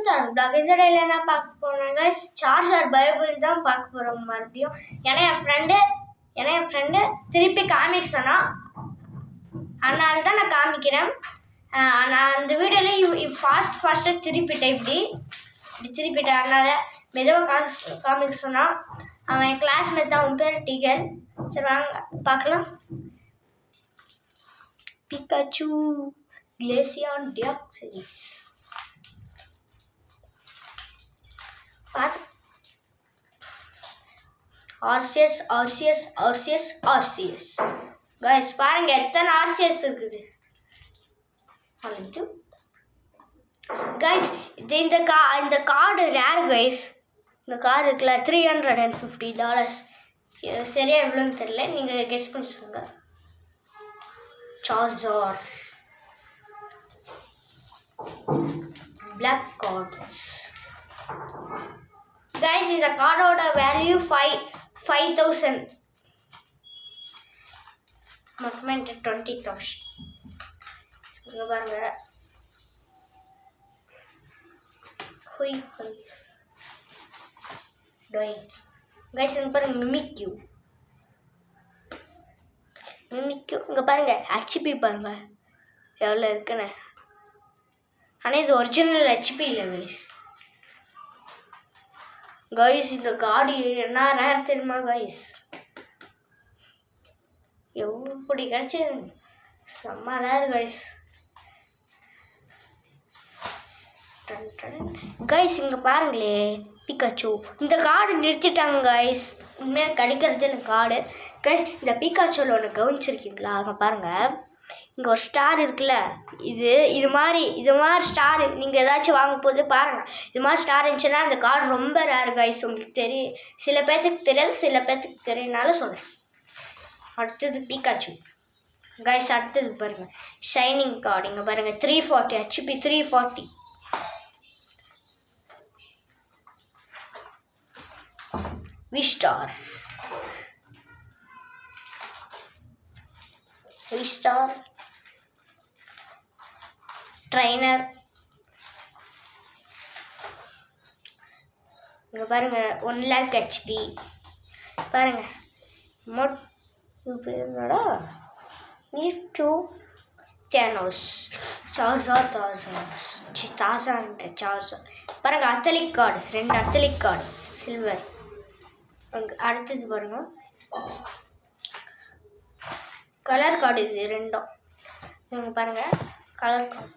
Welcome to black. இந்த டேல என்ன பார்க்க போறோம்னா சார்ஜர் பைபிள் தான் பார்க்க போறோம் மறுபடியும். ஏன்னா என் ஃப்ரெண்டு திருப்பி காமிக்க சொன்னா, அதனால தான் நான் காமிக்கிறேன். நான் அந்த வீடியோவில் ஃபாஸ்ட்டாக திருப்பிட்டேன். இப்படி திருப்பிட்டேன். அதனால மெதுவாக காமிக்க சொன்னான். அவன் என் கிளாஸ்மேட் தான். அவன் பேர் டிகல். சரி வாங்க பார்க்கலாம். பிகாச்சு கிளேசியான் டியாக் சீரிஸ் பார்த்து ஆர்சிஎஸ் கைஸ் பாருங்க எத்தனை ஆர்சிஎஸ் இருக்குது. கைஸ் இந்த கார்டு ரேர் கைஸ். இந்த கார்டு இருக்குல்ல $350. சரியா எவ்வளோன்னு தெரியல, நீங்கள் கெஸ் பண்ணி சொல்லுங்க. Charger black cards guys. இந்த கார்டோட வேல்யூ 5,000 மொத்தமே 20,000. இங்கே பாருங்க. கைஸ் இங்கே பாருங்க மிமிக்யூ. இங்கே பாருங்க ஹெச்பி பாருங்க எவ்வளோ இருக்குன்னு. ஆனால் இது ஒரிஜினல் ஹெச்பி இல்லை கைஸ். கைஸ் இந்த காடி என்ன ரேர் தெரியுமா கைஸ்? எப்படி கிடைச்சது? செம்ம ரேர் கைஸ். கைஸ் இங்கே பாருங்களே பிகாச்சு. இந்த கார்டு நிறுத்திட்டாங்க கைஸ். உண்மையாக கிடைக்கிறது இந்த கார்டு கைஸ். இந்த பிகாச்சோவில் ஒன்று கவனிச்சிருக்கீங்களா? அங்கே பாருங்கள், இங்கே ஒரு ஸ்டார் இருக்குல்ல. இது மாதிரி ஸ்டார் நீங்கள் ஏதாச்சும் வாங்கும் போது பாருங்கள். இது மாதிரி ஸ்டார் இருந்துச்சுன்னா அந்த கார்டு ரொம்ப ரேர் கைஸ். உங்களுக்கு தெரியும், சில பேர்த்துக்கு தெரியாது, சில பேர்த்துக்கு தெரியும்னால சொல்கிறேன். அடுத்தது பிகாச்சு கைஸ். அடுத்தது பாருங்கள் ஷைனிங் கார்டு. இங்கே பாருங்கள் 340 ஹெச்பி 340. விஸ்டார் ட்ரைனர். இங்கே பாருங்கள் 1 lakh ஹெச்பி. பாருங்கள் என்னடா டூ தேனோஸ் சார்ஜர் பாருங்கள். அத்தலிக் கார்டு 2 அத்தலிக் கார்டு சில்வர். அடுத்தது பாருங்கள் கலர் கார்டு. இது 2ம் இங்கே பாருங்கள் கலர் கார்டு.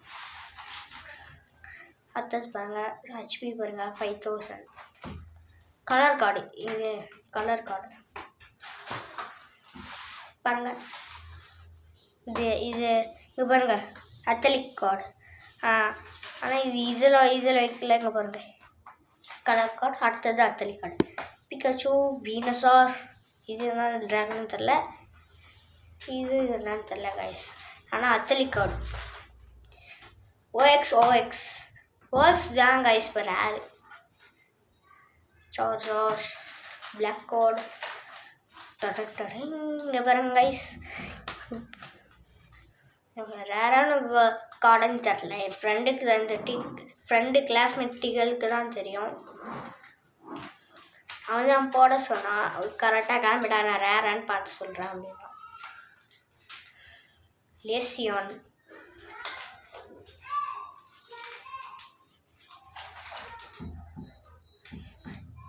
அடுத்தது பாருங்கள் ஹெச்பி பாருங்கள் 5,000 கலர் கார்டு. இங்கே கலர் கார்டு பாருங்கள். இது இங்கே பாருங்கள் அத்தலிக் கார்டு. ஆனால் இதில் வைக்கல. இங்கே பாருங்கள் கலர் கார்டு. அடுத்தது அத்தலிக் கார்டு. பிகாச்சு வீனசார். இது என்ன ட்ராகன் தெரில, இது என்னன்னு தெரில கைஸ். ஆனால் அத்தலிக் கார்டு. ஓஎக்ஸ் தான் கைஸ். இப்போ ரேரு. Charger black card. இங்கே பாருங்க கைஸ், ரேரான கார்டுன்னு தெரில. என் ஃப்ரெண்டுக்கு தான் இந்த கிளாஸ்மேட் டிகளுக்கு தான் தெரியும். அவன் தான் போட சொன்னான். கரெக்டாக கிளம்பிட்டா. நான் ரேரான்னு பார்த்து சொல்கிறேன் அப்படின்னா. லேசியான்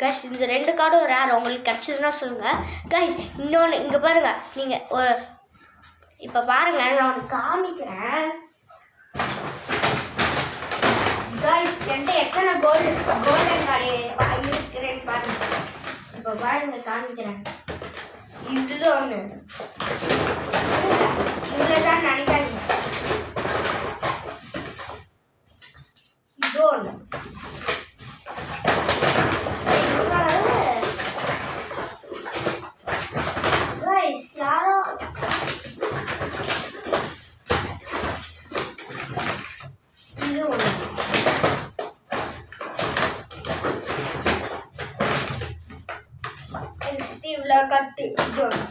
கைஸ். இந்த 2 கார்டும் ரேர். உங்களுக்கு கிடச்சதுன்னா சொல்லுங்கள் கைஸ். இன்னொன்று இங்கே பாருங்கள். நீங்கள் இப்போ பாருங்கள், நான் ஒன்று காமிக்கிறேன் கைஸ். என்கிட்ட எத்தனை கோல்டன் கார்டு இருக்கிறேன்னு பாருங்கள். இப்போ பாருங்க காமிக்கிறேன். இது ஒன்று இதில் தான் நினைக்காதீங்க. இது ஒன்று யாரோ இது ஒன்று. இவ்வளோ கட்டு இது ஒன்று.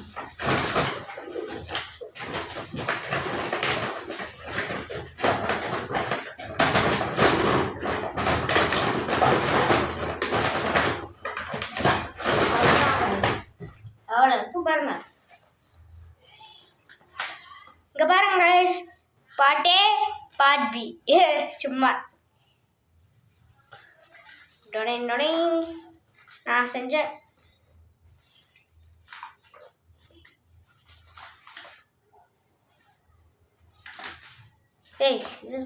நான் செஞ்சேன். ஏய் இது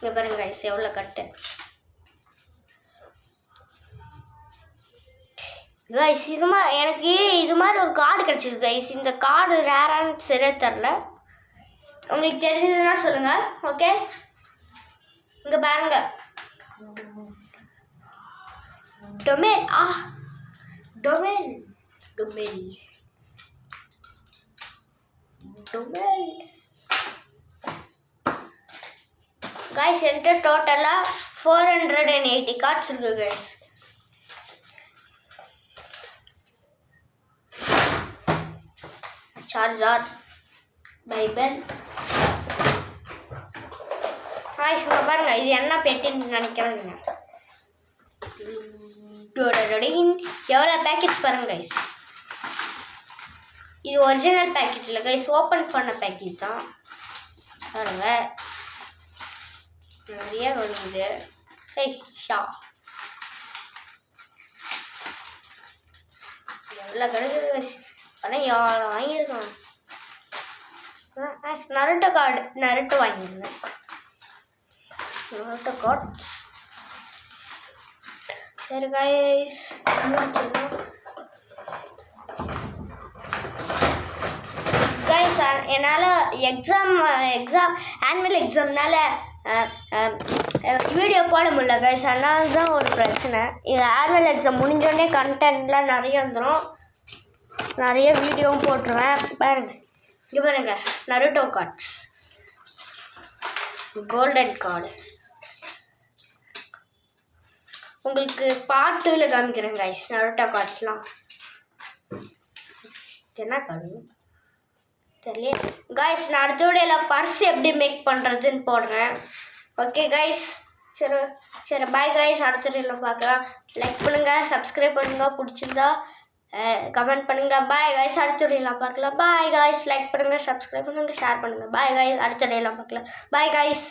இங்கே பாருங்க கைஸ் எவ்வளோ கட்டு. கைஸ் எனக்கு இது மாதிரி ஒரு கார்டு கிடச்சிது கைஸ். இந்த கார்டு ரேரான்னு சரியா தெரில. உங்களுக்கு தெரிஞ்சதுன்னா சொல்லுங்கள். ஓகே இங்கே பாருங்க டொமேல். டொமேல் டொமேல் டொமேல் கைஸ் என்கிட்ட டோட்டலாக 480 கார்ட்ஸ் இருக்கு கைஸ். சார்ஜர் பைபிள் கைஸ் பாருங்க இது என்ன பெட்டின்னு நினைக்கிறதுங்க. எவ்வளோ பேக்கெட்ஸ் பாருங்க கைஸ். இது ஒரிஜினல் பேக்கெட் இல்லை கைஸ், ஓப்பன் பண்ண பேக்கெட் தான் பாருங்க. நிறைய வருது. எவ்வளோ கிடைக்குது கைஸ். ஆனால் எவ்வளோ வாங்கியிருக்கோம். நருட்டோ கார்டு நருட்டோ வாங்கியிருந்தேன். நருட்டோ கார்ட்ஸ் சரி கைஸ் முடிச்சிடலாம் கைஸ். என்னால் எக்ஸாம் ஆனுவல் எக்ஸாம்னால வீடியோ போட முடியல கைஸ். அதனால தான் ஒரு பிரச்சனை. இது ஆனுவல் எக்ஸாம் முடிஞ்சோடனே கண்டென்ட்லாம் நிறைய வந்துடும். நிறைய வீடியோவும் போட்டுருவேன். பாருங்க இங்கே பாருங்க நருட்டோ கார்ட்ஸ் கோல்டன் கார்டு. உங்களுக்கு பார்ட் 2ல காமிக்கிறேன் கைஸ் நருட்டோ கார்ட்ஸ்லாம். என்ன கார்டு தெரியல கைஸ். நான் அடுத்த வீடியோவில் பர்ஸ் எப்படி மேக் பண்ணுறதுன்னு போடுறேன். ஓகே கைஸ் சரி பாய் கைஸ். அடுத்த வீடியோவில் பார்க்கலாம். லைக் பண்ணுங்கள், சப்ஸ்கிரைப் பண்ணுங்கள், பிடிச்சிருந்தா கமெண்ட் பண்ணுங்கள். Bye guys. அடுத்த வீடியோவில் பார்க்கலாம். Bye guys. லைக் பண்ணுங்கள், சப்ஸ்கிரைப் பண்ணுங்கள், ஷேர் பண்ணுங்கள். Bye guys. அடுத்த வீடியோவில் பார்க்கலாம். Bye guys.